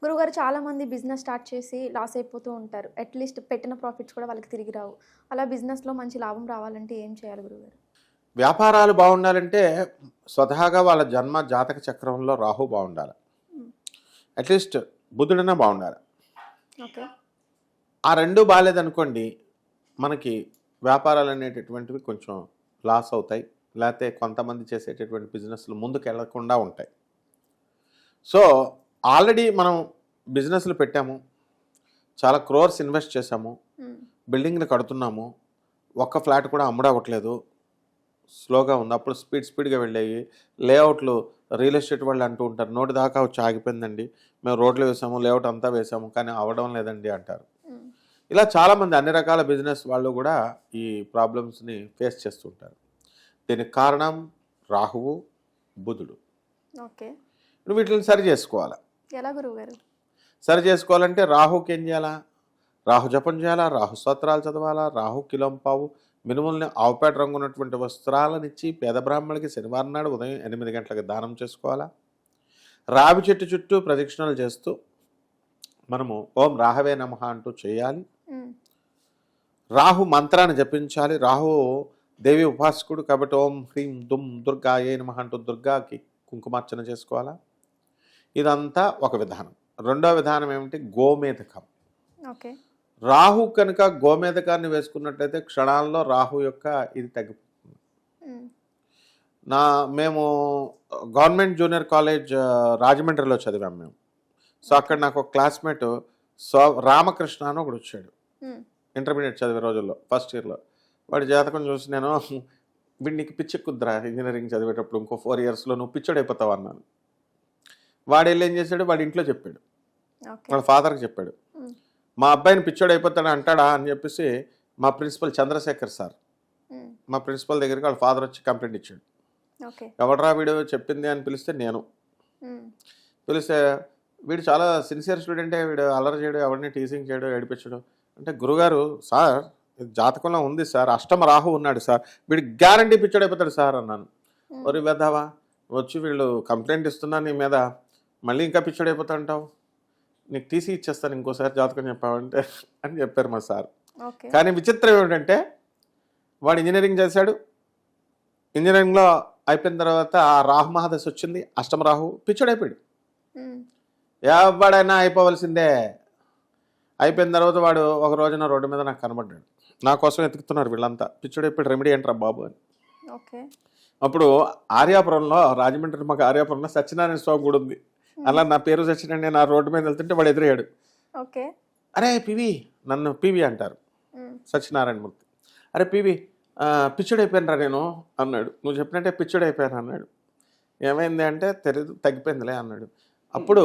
గురువుగారు చాలామంది business start చేసి లాస్ అయిపోతూ ఉంటారు. అట్‌లీస్ట్ పెట్టిన ప్రాఫిట్స్ కూడా వాళ్ళకి తిరిగి రావు. అలా బిజినెస్‌లో మంచి లాభం రావాలంటే ఏం చేయాలి గురువుగారు? వ్యాపారాలు బాగుండాలంటే స్వతహాగా వాళ్ళ జన్మ జాతక చక్రంలో రాహు బాగుండాలి. హ్మ్. అట్లీస్ట్ బుధుడైనా బాగుండాలి. ఓకే. ఆ రెండు బాగాలేదనుకోండి, మనకి వ్యాపారాలు అనేటటువంటివి కొంచెం లాస్ అవుతాయి. లేకపోతే కొంతమంది చేసేటటువంటి బిజినెస్లు ముందుకు వెళ్లకుండా ఉంటాయి. సో ఆల్రెడీ మనం బిజినెస్లు పెట్టాము, చాలా క్రోర్స్ ఇన్వెస్ట్ చేశాము, హ్మ్. బిల్డింగ్లు కడుతున్నాము, ఒక్క ఫ్లాట్ కూడా అమ్ముడవ్వట్లేదు, స్లోగా ఉంది. అప్పుడు స్పీడ్గా వెళ్ళాయి లేఅవుట్లు. రియల్ ఎస్టేట్ వాళ్ళు అంటూ ఉంటారు, నోటి దాకా వచ్చి ఆగిపోయిందండి, మేము రోడ్లు వేసాము, లేఅవుట్ అంతా వేసాము, కానీ అవ్వడం లేదండి అంటారు. హ్మ్. ఇలా చాలామంది అన్ని రకాల బిజినెస్ వాళ్ళు కూడా ఈ ప్రాబ్లమ్స్ని ఫేస్ చేస్తుంటారు. దీనికి కారణం రాహువు, బుధుడు. ఓకే. వీటిని సరి చేసుకోవాలి. ఎలా గురువుగారు? సరి చేసుకోవాలంటే రాహుకి ఏం చేయాలా? రాహు జపం చేయాలా, రాహు స్తోత్రాలు చదవాలా, రాహు కిలోంపావు మినుముల్ని ఆవుపేట రంగు ఉన్నటువంటి వస్త్రాలనిచ్చి పేద బ్రాహ్మణులకి శనివారం నాడు ఉదయం 8 గంటలకు దానం చేసుకోవాలా. రావి చెట్టు చుట్టూ ప్రదక్షిణలు చేస్తూ మనము ఓం రాహవే నమః అంటూ చేయాలి. హ్మ్. రాహు మంత్రాన్ని జపించాలి. రాహు దేవి ఉపాసకుడు కాబట్టి ఓం హ్రీం దుమ్ దుర్గాయే నమః అంటూ దుర్గాకి కుంకుమార్చన చేసుకోవాలా. ఇదంతా ఒక విధానం. రెండో విధానం ఏమిటి? గోమేధకం. ఓకే. రాహు కనుక గోమేధకాన్ని వేసుకున్నట్లయితే క్షణాల్లో రాహు యొక్క ఇది తగ్గిపోతుంది. హ్మ్. మేము గవర్నమెంట్ జూనియర్ కాలేజ్ రాజమండ్రిలో చదివాం మేము. సో అక్కడ నాకు ఒక క్లాస్మేట్ రామకృష్ణ అని ఒకడు వచ్చాడు. హ్మ్. ఇంటర్మీడియట్ చదివే రోజుల్లో ఫస్ట్ ఇయర్లో. వాడి జాతకం చూసి నేను వీడికి పిచ్చెక్కుద్దిరా ఇంజనీరింగ్ చదివేటప్పుడు ఇంకో 4 ఇయర్స్లో నువ్వు పిచ్చోడైపోతావు అన్నాను. వాడు వెళ్ళి ఏం చేశాడు, వాడి ఇంట్లో చెప్పాడు, ఓకే. వాళ్ళ ఫాదర్కి చెప్పాడు. హ్మ్. మా అబ్బాయిని పిచ్చోడైపోతాడు అంటాడా అని చెప్పేసి మా ప్రిన్సిపల్ చంద్రశేఖర్ సార్, హ్మ్. మా ప్రిన్సిపల్ దగ్గరికి వాళ్ళ ఫాదర్ వచ్చి కంప్లైంట్ ఇచ్చాడు. ఓకే. ఎవడరా వీడు చెప్పింది అని పిలిస్తే నేను హ్మ్. పిలిస్తే, వీడు చాలా సిన్సియర్ స్టూడెంటే, వీడు అల్లరి చేయడు, ఎవరిని టీచింగ్ చేయడు, ఏడిపించడు అంటే, గురుగారు సార్ ఇది జాతకంలో ఉంది సార్, అష్టమ రాహు ఉన్నాడు సార్, వీడు గ్యారంటీ పిచ్చోడైపోతాడు సార్ అన్నాను. హ్మ్. ఒరి వెద్దావా, వచ్చి వీళ్ళు కంప్లైంట్ ఇస్తున్నా నీ మీద, మళ్ళీ ఇంకా పిచ్చోడైపోతా అంటావు, నీకు టీసీ ఇచ్చేస్తాను ఇంకోసారి జాతకం చెప్పావంటే అని చెప్పారు మా సార్. ఓకే. కానీ విచిత్రం ఏమిటంటే వాడు ఇంజనీరింగ్ చేశాడు. ఇంజనీరింగ్లో అయిపోయిన తర్వాత ఆ రాహు మహాదశ వచ్చింది, అష్టమ రాహు, పిచ్చోడైపోయాడు. హ్మ్. ఎవడైనా అయిపోవలసిందే. అయిపోయిన తర్వాత వాడు ఒక రోజున రోడ్డు మీద నాకు కనబడ్డాడు. నా కోసం ఎతుకుతున్నారు వీళ్ళంతా, పిచ్చోడైపోయాడు రెమెడీ ఏంట్రా బాబు అని. ఓకే. అప్పుడు ఆర్యాపురంలో, రాజమండ్రి మాకు ఆర్యాపురంలో సత్యనారాయణ స్వామి గుడి ఉంది. అలా నా పేరు సత్యనారాయణ, నా రోడ్డు మీద వెళ్తుంటే వాడు ఎదురయ్యాడు. ఓకే. అరే పివి, నన్ను పివి అంటారు, హ్మ్. సత్యనారాయణ మూర్తి. అరే పివి, పిచ్చోడైపోయాను రా నేను అన్నాడు. నువ్వు చెప్పినట్టే పిచ్చోడైపోయాను అన్నాడు. ఏమైంది అంటే తెలీదు, తగ్గిపోయిందిలే అన్నాడు. అప్పుడు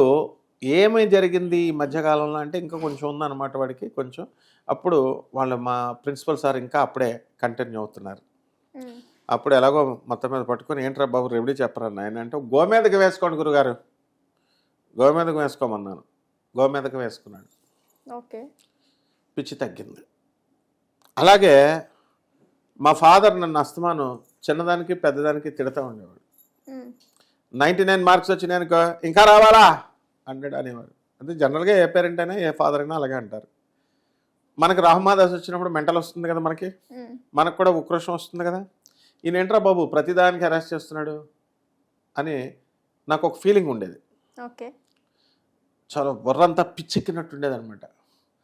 ఏమై జరిగింది ఈ మధ్యకాలంలో అంటే ఇంకా కొంచెం ఉందన్నమాట వాడికి కొంచెం. అప్పుడు వాళ్ళు మా ప్రిన్సిపల్ సార్ ఇంకా అప్పుడే కంటిన్యూ అవుతున్నారు. హ్మ్. అప్పుడు ఎలాగో మొత్తం మీద పట్టుకొని, ఏంట్రా బాబు రెమెడీ చెప్పరా నాయన అంటే, గోమేదకం వేసుకోండి గురుగారు, గోమేదకం వేసుకోమన్నాను. గోమేదకం వేసుకున్నాడు, ఓకే. పిచ్చి తగ్గింది. అలాగే మా ఫాదర్ నన్ను అస్తమాను చిన్నదానికి పెద్దదానికి తిడతా ఉండేవాడు. హ్మ్. 99 మార్క్స్ వచ్చినాయనుకో, ఇంకా రావాలా 100 అనేవాడు. అంటే జనరల్గా ఏ పేరెంట్ అయినా ఏ ఫాదర్ అయినా అలాగే అంటారు. మనకి రాహుమాదాస్ వచ్చినప్పుడు మెంటల్ వస్తుంది కదా మనకి, హ్మ్. మనకు కూడా ఉక్రోషం వస్తుంది కదా, ఈయన ఏంట్రా బాబు ప్రతిదానికి అరెస్ట్ చేస్తున్నాడు అని నాకు ఒక ఫీలింగ్ ఉండేది. ఓకే. చాలా బుర్రంతా పిచ్చెక్కినట్టుండేది అనమాట.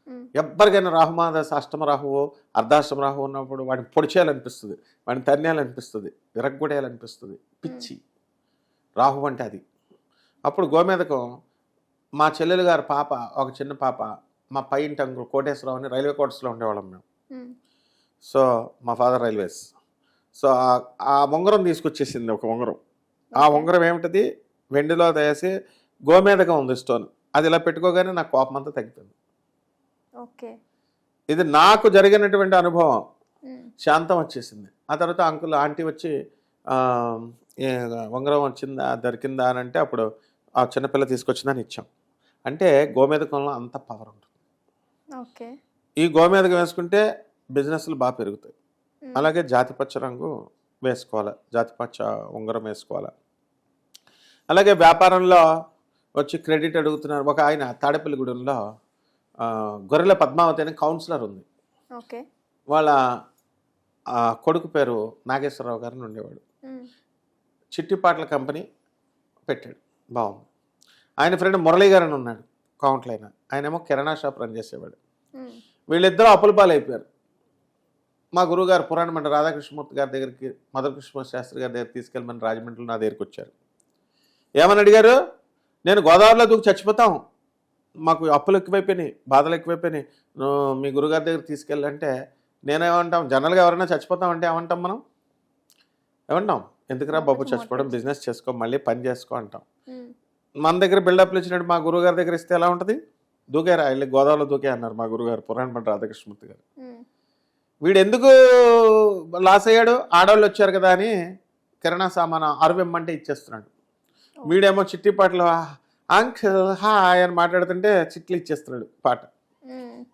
హ్మ్. ఎవ్వరికైనా రాహుమాదాస్ అష్టమ రాహువో అర్ధాష్టమ రాహువు ఉన్నప్పుడు వాడిని పొడిచేయాలనిపిస్తుంది, వాడిని తన్నేయాలనిపిస్తుంది, విరగ్గొడేయాలనిపిస్తుంది. పిచ్చి రాహు అంటే అది. అప్పుడు గోమేదకం, మా చెల్లెలు గారి పాప, ఒక చిన్న పాప, మా పై ఇంటి అంకుల్ కోటేశ్వరరావు అని రైల్వే క్వార్టర్స్లో ఉండేవాళ్ళం మేము. హ్మ్. సో మా ఫాదర్ రైల్వేస్. సో ఆ ఉంగరం తీసుకొచ్చేసింది, ఒక ఉంగరం. ఆ ఓకే. ఉంగరం ఏమిటది, వెండిలో తయాసి గోమేదకం ఉంది స్టోన్. అది ఇలా పెట్టుకోగానే నాకు కోపం అంతా తగ్గిపోయింది. ఓకే. ఇది నాకు జరిగినటువంటి అనుభవం. హ్మ్. శాంతం వచ్చేసింది. ఆ తర్వాత అంకుల్ ఆంటీ వచ్చి ఆ, ఏ ఉంగరం వచ్చిందా దొరికిందా అని అంటే, అప్పుడు ఆ చిన్నపిల్ల తీసుకొచ్చిందని ఇచ్చాం. అంటే గోమేదకంలో అంత పవర్ ఉంటుంది. ఓకే. ఈ గోమేదకం వేసుకుంటే బిజినెస్లు బాగా పెరుగుతాయి. హ్మ్. అలాగే జాతిపచ్చ రంగు వేసుకోవాలి, జాతిపచ్చ ఉంగరం వేసుకోవాలి. అలాగే వ్యాపారంలో వచ్చి క్రెడిట్ అడుగుతున్నారు. ఒక ఆయన తాడేపల్లిగూడెంలో గొర్రెల పద్మావతి అనే కౌన్సిలర్ ఉంది. ఓకే. వాళ్ళ కొడుకు పేరు నాగేశ్వరరావు గారిని ఉండేవాడు. చిట్టిపాట్ల కంపెనీ పెట్టాడు, బాగుంది. ఆయన ఫ్రెండ్ మురళీ గారు అని ఉన్నాడు, కౌంట్లైన. ఆయనేమో కిరాణా షాప్ రన్ చేసేవాడు. వీళ్ళిద్దరూ అప్పుల పాలు అయిపోయారు. మా గురువుగారు పురాణమండ రాధాకృష్ణమూర్తి గారి దగ్గరికి, మదర్ కృష్ణ శాస్త్రి గారి దగ్గర తీసుకెళ్ళమని రాజమండ్రిలో నా దగ్గరికి వచ్చారు. ఏమని అడిగారు? నేను గోదావరిలో దూకి చచ్చిపోతాం, మాకు అప్పులు ఎక్కువైపోయినాయి, బాధలు ఎక్కువైపోయినాయి, మీ గురుగారి దగ్గర తీసుకెళ్ళంటే నేనేమంటాం? జనరల్గా ఎవరైనా చచ్చిపోతామంటే ఏమంటాం మనం? ఏమంటాం? ఎందుకురా బాబు చచ్చిపోవడం, బిజినెస్ చేసుకో, మళ్ళీ పని చేసుకో అంటాం. మన దగ్గర బిల్డప్లు ఇచ్చినట్టు మా గురువుగారి దగ్గర ఇస్తే ఎలా ఉంటుంది? దూకారా, వెళ్ళి గోదావరిలో దూకే అన్నారు మా గురుగారు పురాణమండ రాధాకృష్ణమూర్తి గారు. వీడు ఎందుకు లాస్ అయ్యాడు? ఆడవాళ్ళు వచ్చారు కదా అని కిరాణా సామాను 60 ఇమ్మంటే ఇచ్చేస్తున్నాడు. వీడేమో చిట్టిపాటలో అంకుల్ హాయ్ అని మాట్లాడుతుంటే చిట్లు ఇచ్చేస్తున్నాడు పాట.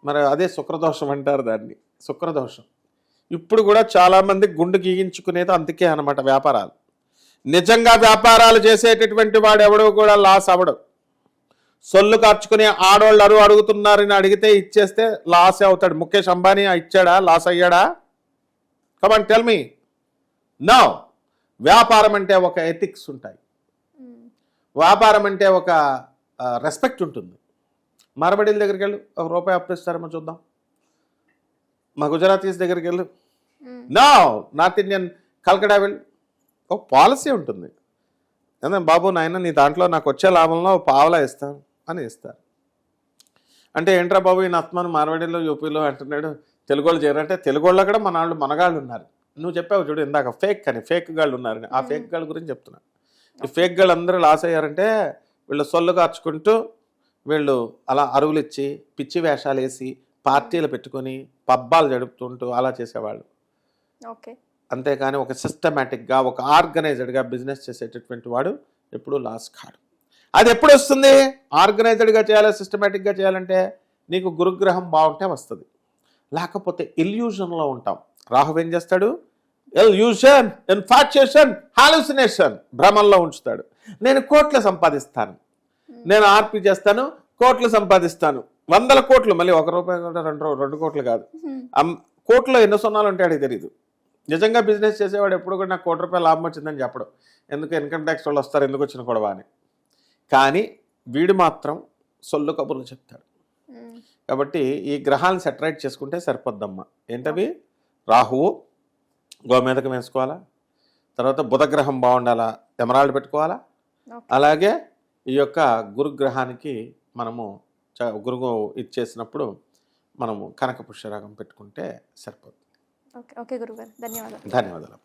మరి అదే శుక్రదోషం అంటారు దాన్ని, శుక్రదోషం. ఇప్పుడు కూడా చాలామంది గుండు గీయించుకునేది అందుకే అన్నమాట వ్యాపారాలు. నిజంగా వ్యాపారాలు చేసేటటువంటి వాడు ఎవడో కూడా లాస్ అవ్వడు. సొల్లు కార్చుకునే ఆడవాళ్ళు అడుగుతున్నారని అడిగితే ఇచ్చేస్తే లాస్ అవుతాడు. ముఖేష్ అంబానీ ఇచ్చాడా, లాస్ అయ్యాడా? Come on tell me. నో. వ్యాపారం అంటే ఒక ఎథిక్స్ ఉంటాయి, వ్యాపారం అంటే ఒక రెస్పెక్ట్ ఉంటుంది. మరబడీల దగ్గరికి వెళ్ళు, ₹1 అప్పు ఇస్తారేమో చూద్దాం. మా గుజరాతీస్ దగ్గరికి వెళ్ళు, నో. నార్త్ ఇండియన్ కల్కటా వెళ్ళు, ఒక పాలసీ ఉంటుంది. అదే బాబు నాయన నీ దాంట్లో నాకు వచ్చే లాభంలో పావలా ఇస్తాను అని ఇస్తారు. అంటే ఏంట్రా బాబు ఈ నత్మను మార్వాడీలో యూపీలో అంటున్నాడు, తెలుగు వాళ్ళు చేరంటే తెలుగు వాళ్ళు కూడా మనగాళ్ళు ఉన్నారు. నువ్వు చెప్పావు చూడు ఇందాక ఫేక్ అని, ఫేక్ గాళ్ళు ఉన్నారని. ఆ ఫేక్ గాళ్ళ గురించి చెప్తున్నా. ఈ ఫేక్ గాళ్ళు అందరూ లాస్ అయ్యారంటే వీళ్ళు సొల్లు కార్చుకుంటూ, వీళ్ళు అలా అరువులు ఇచ్చి పిచ్చి వేషాలు వేసి పార్టీలు పెట్టుకొని పబ్బాలు జడుపుతుంటూ అలా చేసేవాళ్ళు. ఓకే. అంతేకాని ఒక సిస్టమేటిక్గా, ఒక ఆర్గనైజ్డ్గా బిజినెస్ చేసేటటువంటి వాడు ఎప్పుడూ లాస్ కాడు. అది ఎప్పుడు వస్తుంది? ఆర్గనైజ్డ్గా చేయాలి, సిస్టమేటిక్గా చేయాలంటే నీకు గురుగ్రహం బాగుంటే వస్తుంది. లేకపోతే ఇల్యూజన్లో ఉంటాం. రాహు ఏం చేస్తాడు? ఇల్యూషన్, ఇన్ఫాక్చుయేషన్, హాలుసినేషన్, భ్రమంలో ఉంచుతాడు. నేను కోట్లు సంపాదిస్తాను, నేను ఆర్పి చేస్తాను, కోట్లు సంపాదిస్తాను, 100 కోట్లు, మళ్ళీ ₹1 కూడా 2 కోట్లు కాదు, కోట్లో ఎన్నో సున్నాలు ఉంటాయో తెలియదు. నిజంగా బిజినెస్ చేసేవాడు ఎప్పుడు కూడా నాకు ₹1 లాభం వచ్చిందని చెప్పడం. ఎందుకు ఇన్కమ్ ట్యాక్స్ వాళ్ళు వస్తారు, ఎందుకు వచ్చిన గొడవ అని. కానీ వీడు మాత్రం సొల్లు కబుర్లు చెప్తాడు. కాబట్టి ఈ గ్రహాలను సెటరైట్ చేసుకుంటే సరిపోద్దమ్మా. ఏంటవి? రాహువు గోమేదకం వేసుకోవాలా, తర్వాత బుధగ్రహం బాగుండాలా, ఎమరాల్డ్ పెట్టుకోవాలా. అలాగే ఈ యొక్క గురుగ్రహానికి మనము గురువు ఇచ్చేసినప్పుడు మనము కనక పుష్యరాగం పెట్టుకుంటే సరిపోతుంది. ఓకే. ఓకే గురుగారు, ధన్యవాదాలు. ధన్యవాదాలు.